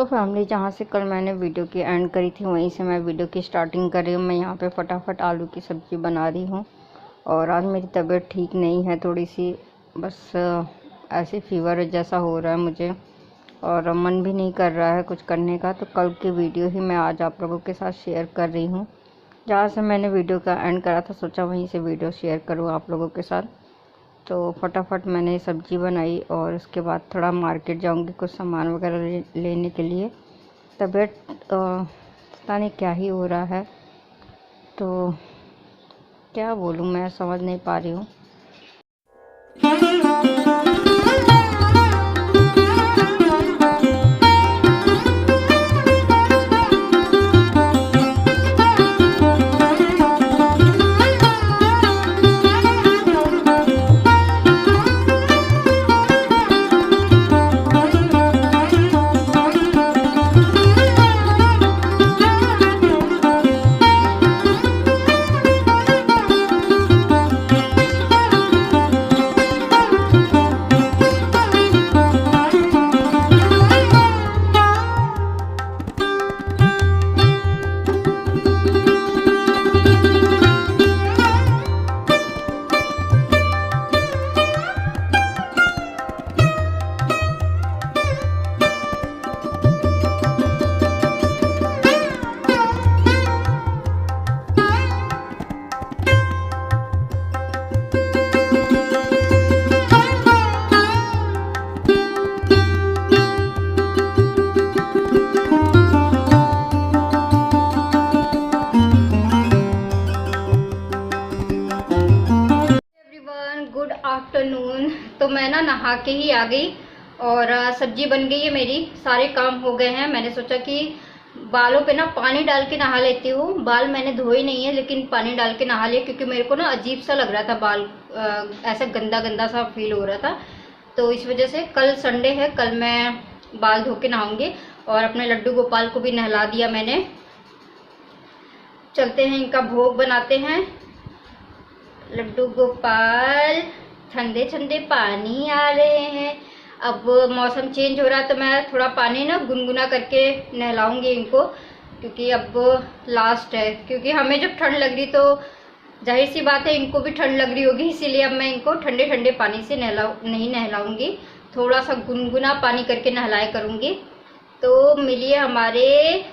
Family, जहाँ से कल मैंने वीडियो की एंड करी थी वहीं से मैं वीडियो की स्टार्टिंग कर रही हूँ। मैं यहाँ पे फटाफट आलू की सब्ज़ी बना रही हूँ और आज मेरी तबीयत ठीक नहीं है, थोड़ी सी बस ऐसे फीवर जैसा हो रहा है मुझे और मन भी नहीं कर रहा है कुछ करने का। तो कल की वीडियो ही मैं आज आप लोगों के साथ शेयर कर रही हूँ। जहाँ से मैंने वीडियो का एंड करा था सोचा वहीं से वीडियो शेयर करूँ आप लोगों के साथ। तो फटाफट मैंने सब्ज़ी बनाई और उसके बाद थोड़ा मार्केट जाऊंगी कुछ सामान वगैरह लेने के लिए। तबीयत पता नहीं क्या ही हो रहा है, तो क्या बोलूँ मैं समझ नहीं पा रही हूँ। Good afternoon. तो मैं नहा के ही आ गई और सब्जी बन गई है मेरी, सारे काम हो गए हैं। मैंने सोचा कि बालों पे पानी डाल के नहा लेती हूँ। बाल मैंने धोए नहीं है लेकिन पानी डाल के नहा लिया क्योंकि मेरे को अजीब सा लग रहा था, बाल ऐसा गंदा गंदा सा फील हो रहा था। तो इस वजह से कल संडे है, कल मैं बाल धो के नहाऊंगी और अपने लड्डू गोपाल को भी नहला दिया मैंने। चलते हैं, इनका भोग बनाते हैं। लड्डू गोपाल, ठंडे ठंडे पानी आ रहे हैं। अब मौसम चेंज हो रहा है तो मैं थोड़ा पानी गुनगुना करके नहलाऊंगी इनको, क्योंकि अब लास्ट है। क्योंकि हमें जब ठंड लग रही तो जाहिर सी बात है इनको भी ठंड लग रही होगी, इसीलिए अब मैं इनको ठंडे ठंडे पानी से नहीं नहलाऊंगी, थोड़ा सा गुनगुना पानी करके नहलाया करूंगी। तो मिलिए हमारे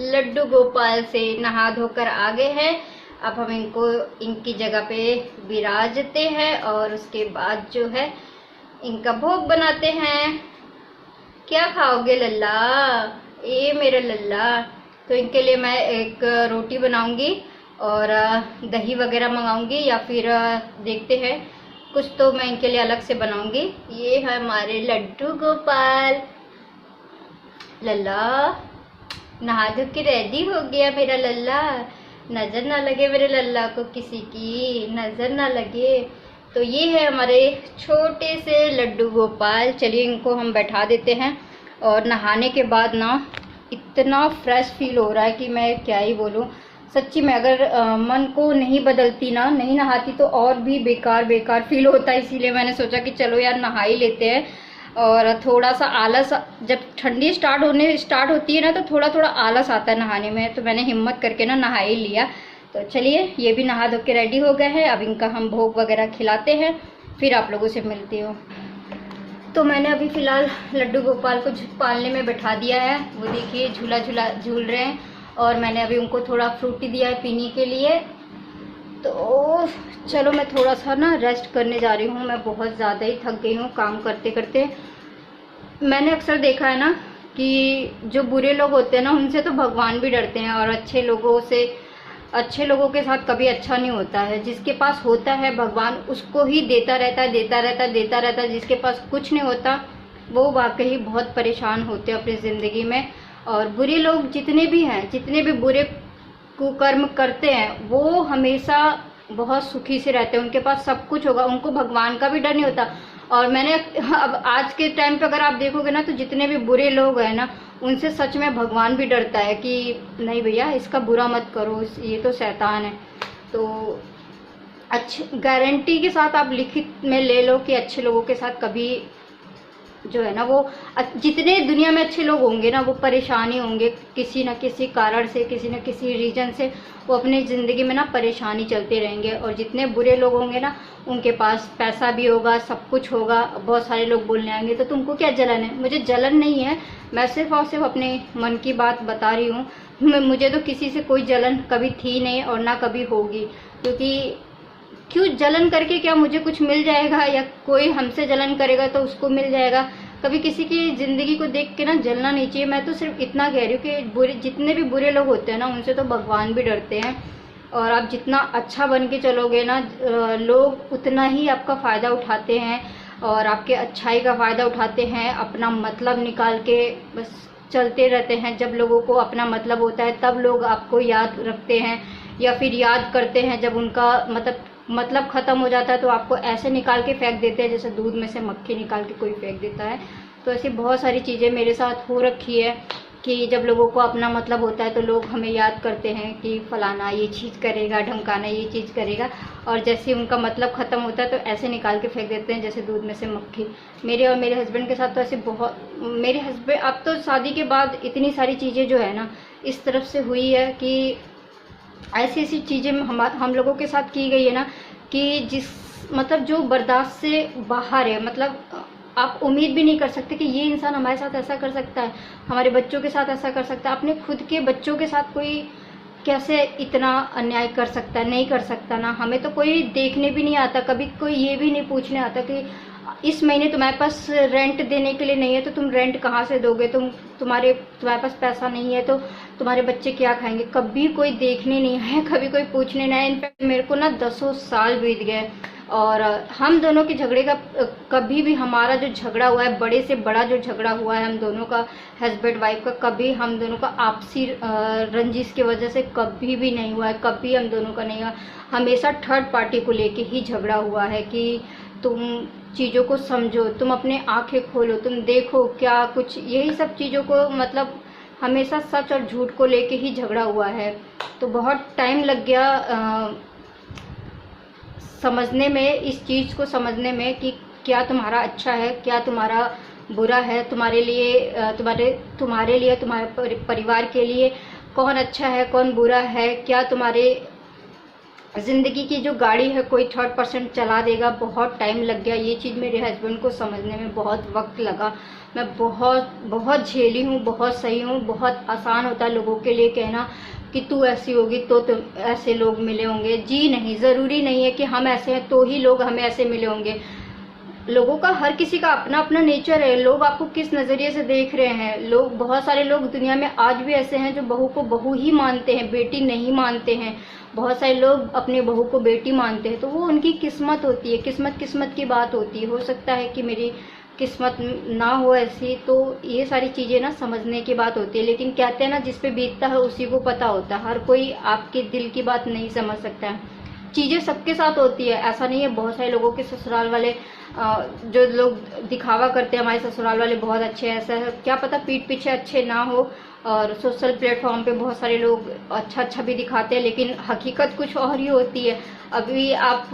लड्डू गोपाल से, नहा धोकर आ गए हैं। अब हम इनको इनकी जगह पे विराजते हैं और उसके बाद जो है इनका भोग बनाते हैं। क्या खाओगे लल्ला, ये मेरा लल्ला? तो इनके लिए मैं एक रोटी बनाऊंगी और दही वगैरह मंगाऊंगी, या फिर देखते हैं कुछ तो मैं इनके लिए अलग से बनाऊंगी। ये है हमारे लड्डू गोपाल। लल्ला नहा धो के रेडी हो गया मेरा लल्ला, नजर ना लगे मेरे लल्ला को, किसी की नजर ना लगे। तो ये है हमारे छोटे से लड्डू गोपाल। चलिए इनको हम बैठा देते हैं। और नहाने के बाद इतना फ्रेश फील हो रहा है कि मैं क्या ही बोलूँ। सच्ची में अगर मन को नहीं बदलती नहीं नहाती तो और भी बेकार बेकार फील होता है। इसीलिए मैंने सोचा कि चलो यार नहा ही लेते हैं। और थोड़ा सा आलस, जब ठंडी स्टार्ट होती है तो थोड़ा थोड़ा आलस आता है नहाने में, तो मैंने हिम्मत करके नहा ही लिया। तो चलिए ये भी नहा धो के रेडी हो गए हैं। अब इनका हम भोग वगैरह खिलाते हैं, फिर आप लोगों से मिलती हूँ। तो मैंने अभी फ़िलहाल लड्डू गोपाल को पालने में बैठा दिया है। वो देखिए झूला झूल रहे हैं और मैंने अभी उनको थोड़ा फ्रूटी दिया है पीने के लिए। तो चलो मैं थोड़ा सा रेस्ट करने जा रही हूँ। मैं बहुत ज़्यादा ही थक गई हूँ काम करते करते। मैंने अक्सर देखा है कि जो बुरे लोग होते हैं उनसे तो भगवान भी डरते हैं, और अच्छे लोगों के साथ कभी अच्छा नहीं होता है। जिसके पास होता है भगवान उसको ही देता रहता है। जिसके पास कुछ नहीं होता वो वाकई बहुत परेशान होते हैं अपनी ज़िंदगी में। और बुरे लोग जितने भी हैं, जितने भी बुरे कुकर्म करते हैं, वो हमेशा बहुत सुखी से रहते हैं। उनके पास सब कुछ होगा, उनको भगवान का भी डर नहीं होता। और मैंने अब आज के टाइम पे अगर आप देखोगे तो जितने भी बुरे लोग हैं उनसे सच में भगवान भी डरता है कि नहीं भैया इसका बुरा मत करो, ये तो शैतान है। तो अच्छी गारंटी के साथ आप लिखित में ले लो कि अच्छे लोगों के साथ कभी जो है ना वो जितने दुनिया में अच्छे लोग होंगे ना वो परेशान ही होंगे, किसी न किसी कारण से, किसी न किसी रीजन से वो अपनी ज़िंदगी में ना परेशानी चलते रहेंगे। और जितने बुरे लोग होंगे ना उनके पास पैसा भी होगा, सब कुछ होगा, बहुत सारे लोग बोलने आएंगे तो तुमको क्या जलन है। मुझे जलन नहीं है, मैं सिर्फ और सिर्फ अपने मन की बात बता रही हूँ। मुझे तो किसी से कोई जलन कभी थी नहीं और ना कभी होगी, क्योंकि क्यों जलन करके क्या मुझे कुछ मिल जाएगा, या कोई हमसे जलन करेगा तो उसको मिल जाएगा। कभी किसी की ज़िंदगी को देख के ना जलना नहीं चाहिए। मैं तो सिर्फ इतना कह रही हूँ कि बुरे जितने भी बुरे लोग होते हैं ना उनसे तो भगवान भी डरते हैं। और आप जितना अच्छा बन के चलोगे ना लोग उतना ही आपका फ़ायदा उठाते हैं और आपके अच्छाई का फ़ायदा उठाते हैं, अपना मतलब निकाल के बस चलते रहते हैं। जब लोगों को अपना मतलब होता है तब लोग आपको याद रखते हैं या फिर याद करते हैं। जब उनका मतलब ख़त्म हो जाता है तो आपको ऐसे निकाल के फेंक देते हैं जैसे दूध में से मक्खी निकाल के कोई फेंक देता है। तो ऐसी बहुत सारी चीज़ें मेरे साथ हो रखी है कि जब लोगों को अपना मतलब होता है तो लोग हमें याद करते हैं कि फ़लाना ये चीज़ करेगा, ढमकाना ये चीज़ करेगा, और जैसे उनका मतलब ख़त्म होता है तो ऐसे निकाल के फेंक देते हैं जैसे दूध में से मक्खी। मेरे और मेरे हस्बैंड के साथ तो ऐसे बहुत, मेरे हस्बैंड अब तो शादी के बाद इतनी सारी चीज़ें जो है ना इस तरफ से हुई है कि ऐसी ऐसी चीज़ें हम लोगों के साथ की गई है ना कि जिस मतलब जो बर्दाश्त से बाहर है। मतलब आप उम्मीद भी नहीं कर सकते कि ये इंसान हमारे साथ ऐसा कर सकता है, हमारे बच्चों के साथ ऐसा कर सकता है। अपने खुद के बच्चों के साथ कोई कैसे इतना अन्याय कर सकता है, नहीं कर सकता ना। हमें तो कोई देखने भी नहीं आता, कभी कोई ये भी नहीं पूछने आता कि इस महीने तुम्हारे पास रेंट देने के लिए नहीं है तो तुम रेंट कहाँ से दोगे, तुम्हारे पास पैसा नहीं है तो तुम्हारे बच्चे क्या खाएंगे। कभी कोई देखने नहीं आया, कभी कोई पूछने नहीं आया। इनफैक्ट मेरे को ना 10 साल बीत गए और हम दोनों के झगड़े का कभी भी, हमारा जो झगड़ा हुआ है, बड़े से बड़ा जो झगड़ा हुआ है हम दोनों का, हस्बैंड वाइफ का, कभी हम दोनों का आपसी रंजिश की वजह से कभी भी नहीं हुआ है। कभी हम दोनों का नहीं हुआ। हमेशा थर्ड पार्टी को लेके ही झगड़ा हुआ है कि तुम चीज़ों को समझो, तुम अपने आंखें खोलो, तुम देखो क्या कुछ, यही सब चीज़ों को मतलब हमेशा सच और झूठ को लेके ही झगड़ा हुआ है। तो बहुत टाइम लग गया समझने में, इस चीज़ को समझने में कि क्या तुम्हारा अच्छा है, क्या तुम्हारा बुरा है, तुम्हारे लिए तुम्हारे परिवार के लिए कौन अच्छा है, कौन बुरा है, क्या तुम्हारे ज़िंदगी की जो गाड़ी है कोई थर्ड पर्सन चला देगा। बहुत टाइम लग गया, ये चीज़ मेरे हस्बैंड को समझने में बहुत वक्त लगा। मैं बहुत झेली हूँ, बहुत सही हूँ। बहुत आसान होता है लोगों के लिए कहना कि तू ऐसी होगी तो तुम ऐसे लोग मिले होंगे। जी नहीं, ज़रूरी नहीं है कि हम ऐसे हैं तो ही लोग हमें ऐसे मिले होंगे। लोगों का, हर किसी का अपना अपना नेचर है। लोग आपको किस नज़रिए से देख रहे हैं, लोग, बहुत सारे लोग दुनिया में आज भी ऐसे हैं जो बहू को बहू ही मानते हैं, बेटी नहीं मानते हैं। बहुत सारे लोग अपने बहू को बेटी मानते हैं, तो वो उनकी किस्मत होती है, किस्मत की बात होती है। हो सकता है कि मेरी किस्मत ना हो ऐसी, तो ये सारी चीज़ें ना समझने की बात होती है। लेकिन कहते हैं ना जिस पे बीतता है उसी को पता होता है। हर कोई आपके दिल की बात नहीं समझ सकता है। चीज़ें सबके साथ होती है, ऐसा नहीं है। बहुत सारे लोगों के ससुराल वाले जो लोग दिखावा करते हैं हमारे ससुराल वाले बहुत अच्छे हैं, ऐसा है, क्या पता पीठ पीछे अच्छे ना हो। और सोशल प्लेटफॉर्म पे बहुत सारे लोग अच्छा भी दिखाते हैं, लेकिन हकीकत कुछ और ही होती है। अभी आप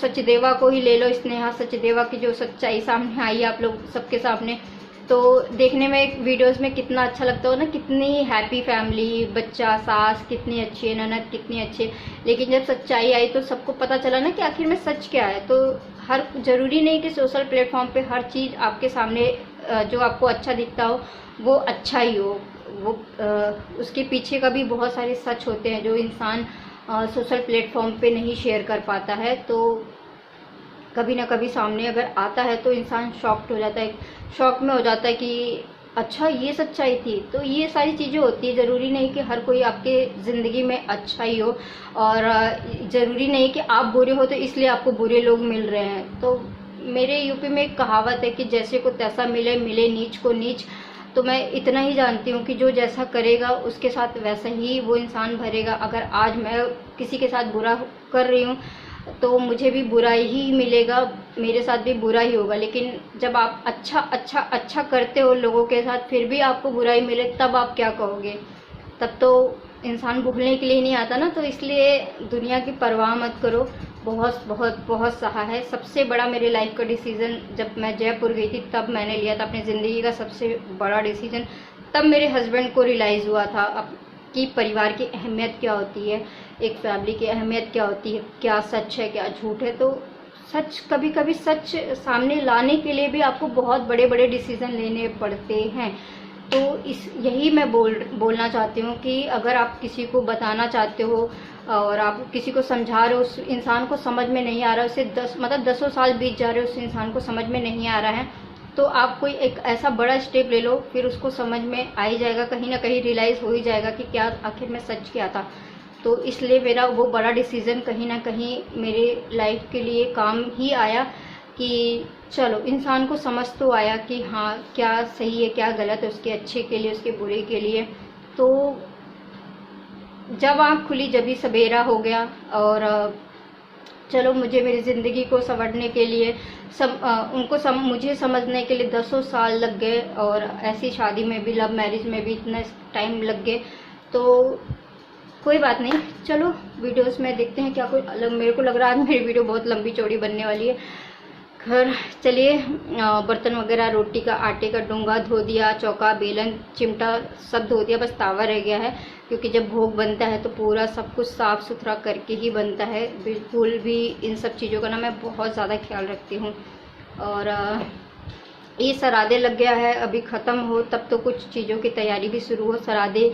सचदेवा को ही ले लो, स्नेहा सचदेवा की जो सच्चाई सामने आई है आप लोग सबके सामने, तो देखने में वीडियोस में कितना अच्छा लगता हो ना, कितनी हैप्पी फैमिली, बच्चा, सास कितनी अच्छी है, ननद कितनी अच्छी है। लेकिन जब सच्चाई आई तो सबको पता चला ना कि आखिर में सच क्या है। तो हर ज़रूरी नहीं कि सोशल प्लेटफॉर्म पे हर चीज़ आपके सामने जो आपको अच्छा दिखता हो वो अच्छा ही हो। वो उसके पीछे का भी बहुत सारे सच होते हैं जो इंसान सोशल प्लेटफॉर्म पे नहीं शेयर कर पाता है। तो कभी ना कभी सामने अगर आता है तो इंसान शॉक्ड हो जाता है, शॉक में हो जाता है कि अच्छा ये सच्चाई थी। तो ये सारी चीज़ें होती है। ज़रूरी नहीं कि हर कोई आपके ज़िंदगी में अच्छा ही हो, और ज़रूरी नहीं कि आप बुरे हो तो इसलिए आपको बुरे लोग मिल रहे हैं। तो मेरे यूपी में एक कहावत है कि जैसे को तैसा मिले, मिले नीच को नीच। तो मैं इतना ही जानती हूँ कि जो जैसा करेगा उसके साथ वैसा ही वो इंसान भरेगा। अगर आज मैं किसी के साथ बुरा कर रही हूँ तो मुझे भी बुरा ही मिलेगा, मेरे साथ भी बुरा ही होगा। लेकिन जब आप अच्छा करते हो लोगों के साथ फिर भी आपको बुराई मिले, तब आप क्या कहोगे? तब तो इंसान भूलने के लिए नहीं आता ना। तो इसलिए दुनिया की परवाह मत करो, बहुत बहुत बहुत सहा है। सबसे बड़ा मेरे लाइफ का डिसीज़न जब मैं जयपुर गई थी तब मैंने लिया था, अपनी ज़िंदगी का सबसे बड़ा डिसीज़न। तब मेरे हस्बैंड को रियलाइज़ हुआ था अब कि परिवार की अहमियत क्या होती है, एक फैमिली की अहमियत क्या होती है, क्या सच है क्या झूठ है। तो सच, कभी कभी सच सामने लाने के लिए भी आपको बहुत बड़े बड़े डिसीज़न लेने पड़ते हैं। तो यही मैं बोलना चाहती हूँ कि अगर आप किसी को बताना चाहते हो और आप किसी को समझा रहे हो, उस इंसान को समझ में नहीं आ रहा, उसे 10 साल बीत जा रहे हो, उस इंसान को समझ में नहीं आ रहा है, तो आप कोई एक ऐसा बड़ा स्टेप ले लो, फिर उसको समझ में आ ही जाएगा, कहीं ना कहीं रियलाइज़ हो ही जाएगा कि क्या आखिर में सच क्या था। तो इसलिए मेरा वो बड़ा डिसीज़न कहीं ना कहीं मेरे लाइफ के लिए काम ही आया कि चलो इंसान को समझ तो आया कि हाँ क्या सही है क्या गलत है, उसके अच्छे के लिए उसके बुरे के लिए। तो जब आँख खुली जब ही सवेरा हो गया। और चलो मुझे मेरी ज़िंदगी को संवरने के लिए मुझे समझने के लिए 10 साल लग गए, और ऐसी शादी में भी, लव मैरिज में भी इतना टाइम लग गए। तो कोई बात नहीं, चलो वीडियोस में देखते हैं क्या कोई अलग। मेरे को लग रहा है मेरी वीडियो बहुत लंबी चौड़ी बनने वाली है। खैर चलिए, बर्तन वगैरह, रोटी का आटे का डोंगा धो दिया, चौका बेलन चिमटा सब धो दिया, बस तावा रह गया है, क्योंकि जब भोग बनता है तो पूरा सब कुछ साफ़ सुथरा करके ही बनता है। बिल्कुल भी इन सब चीज़ों का ना मैं बहुत ज़्यादा ख्याल रखती हूँ। और ये सरादे लग गया है, अभी ख़त्म हो तब तो कुछ चीज़ों की तैयारी भी शुरू हो। सरादे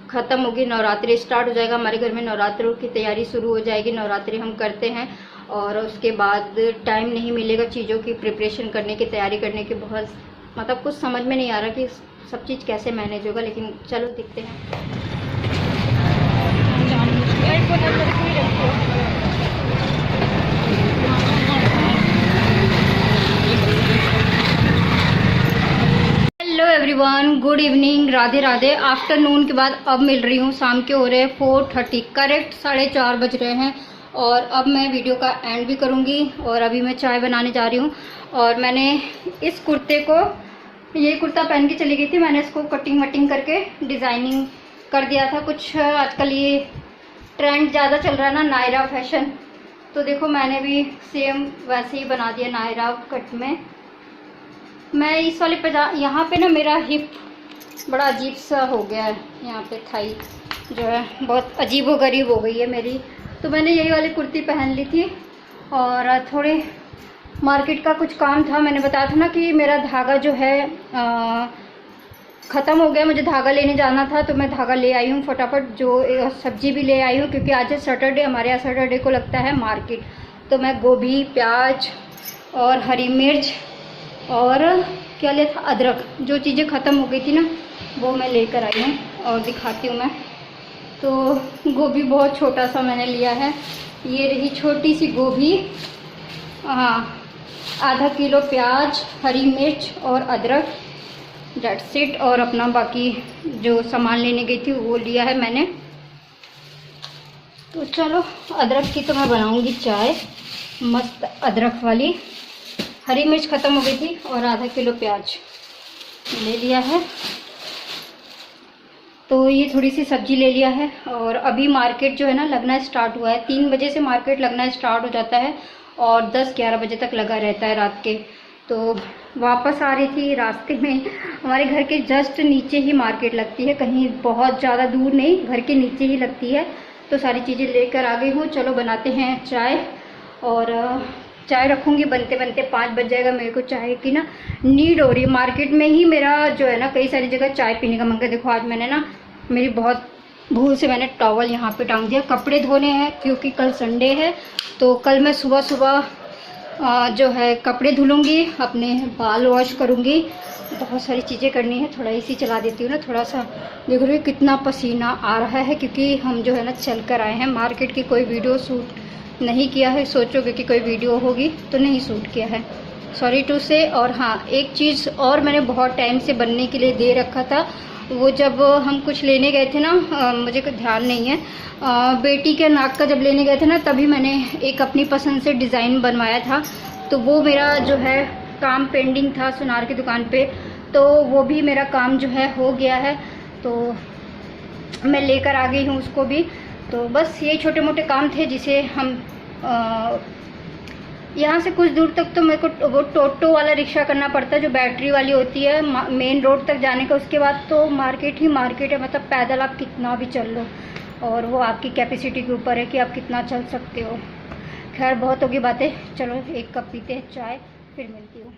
ख़त्म होगी, नवरात्रि स्टार्ट हो जाएगा, हमारे घर में नवरात्रों की तैयारी शुरू हो जाएगी। नवरात्रि हम करते हैं और उसके बाद टाइम नहीं मिलेगा चीज़ों की प्रिपरेशन करने की, तैयारी करने की। बहुत मतलब कुछ समझ में नहीं आ रहा कि सब चीज़ कैसे मैनेज होगा, लेकिन चलो देखते हैं। Hello everyone, good evening, Radhe Radhe. Afternoon के बाद अब मिल रही हूँ, शाम के हो रहे हैं 4:30, करेक्ट 4:30 बज रहे हैं। और अब मैं वीडियो का एंड भी करूँगी। और अभी मैं चाय बनाने जा रही हूँ। और मैंने इस कुर्ते को, ये कुर्ता पहन के चली गई थी, मैंने इसको कटिंग वटिंग करके डिज़ाइनिंग कर दिया था। कुछ आजकल ये ट्रेंड ज़्यादा चल रहा है ना, नायरा फैशन, तो देखो मैंने भी सेम वैसे ही बना दिया नायरा कट में। मैं इस वाले यहाँ पे ना मेरा हिप बड़ा अजीब सा हो गया है, यहाँ पे थाई जो है बहुत अजीबोगरीब हो गई है मेरी। तो मैंने यही वाली कुर्ती पहन ली थी। और थोड़े मार्केट का कुछ काम था, मैंने बताया था ना कि मेरा धागा जो है ख़त्म हो गया, मुझे धागा लेने जाना था, तो मैं धागा ले आई हूँ फटाफट। जो सब्जी भी ले आई हूँ, क्योंकि आज है सैटरडे, हमारे यहाँ सैटरडे को लगता है मार्केट। तो मैं गोभी, प्याज और हरी मिर्च और क्या लिया था, अदरक, जो चीज़ें ख़त्म हो गई थी ना वो मैं लेकर आई हूँ और दिखाती हूँ मैं। तो गोभी बहुत छोटा सा मैंने लिया है, ये रही छोटी सी गोभी, हाँ, आधा किलो प्याज, हरी मिर्च और अदरक, डेट्स इट। और अपना बाकी जो सामान लेने गई थी वो लिया है मैंने। तो चलो, अदरक की तो मैं बनाऊंगी चाय, मस्त अदरक वाली। हरी मिर्च ख़त्म हो गई थी और आधा किलो प्याज ले लिया है। तो ये थोड़ी सी सब्जी ले लिया है। और अभी मार्केट जो है ना लगना स्टार्ट हुआ है, 3 बजे से मार्केट लगना स्टार्ट हो जाता है और 10-11 बजे तक लगा रहता है रात के। तो वापस आ रही थी, रास्ते में हमारे घर के जस्ट नीचे ही मार्केट लगती है, कहीं बहुत ज़्यादा दूर नहीं, घर के नीचे ही लगती है। तो सारी चीज़ें लेकर आ गई हूँ। चलो बनाते हैं चाय। और चाय रखूँगी, बनते बनते 5 बज जाएगा। मेरे को चाय की ना नीड हो रही है, मार्केट में ही मेरा जो है ना कई सारी जगह चाय पीने का मन कर। देखो आज मैंने ना, मेरी बहुत भूल से मैंने टॉवल यहाँ पे टांग दिया। कपड़े धोने हैं क्योंकि कल संडे है, तो कल मैं सुबह सुबह जो है कपड़े धुलूँगी, अपने बाल वॉश करूँगी, बहुत सारी चीज़ें करनी है। थोड़ा एसी चला देती हूँ ना, थोड़ा सा। देख रहे हो कितना पसीना आ रहा है, क्योंकि हम जो है ना चल कर आए हैं मार्केट की। कोई वीडियो शूट नहीं किया है, सोचोगे कि कोई वीडियो होगी तो नहीं शूट किया है, सॉरी टू से। और हाँ, एक चीज़ और मैंने बहुत टाइम से बनने के लिए दे रखा था, वो जब हम कुछ लेने गए थे ना, मुझे कुछ ध्यान नहीं है, बेटी के नाक का जब लेने गए थे ना, तभी मैंने एक अपनी पसंद से डिज़ाइन बनवाया था। तो वो मेरा जो है काम पेंडिंग था सुनार की दुकान पे, तो वो भी मेरा काम जो है हो गया है। तो मैं लेकर आ गई हूँ उसको भी। तो बस ये छोटे मोटे काम थे जिसे हम यहाँ से कुछ दूर तक तो मेरे को वो टोटो वाला रिक्शा करना पड़ता है जो बैटरी वाली होती है मेन रोड तक जाने का। उसके बाद तो मार्केट ही मार्केट है, मतलब पैदल आप कितना भी चल लो और वो आपकी कैपेसिटी के ऊपर है कि आप कितना चल सकते हो। खैर बहुत होगी बातें, चलो एक कप पीते हैं चाय, फिर मिलती हूँ।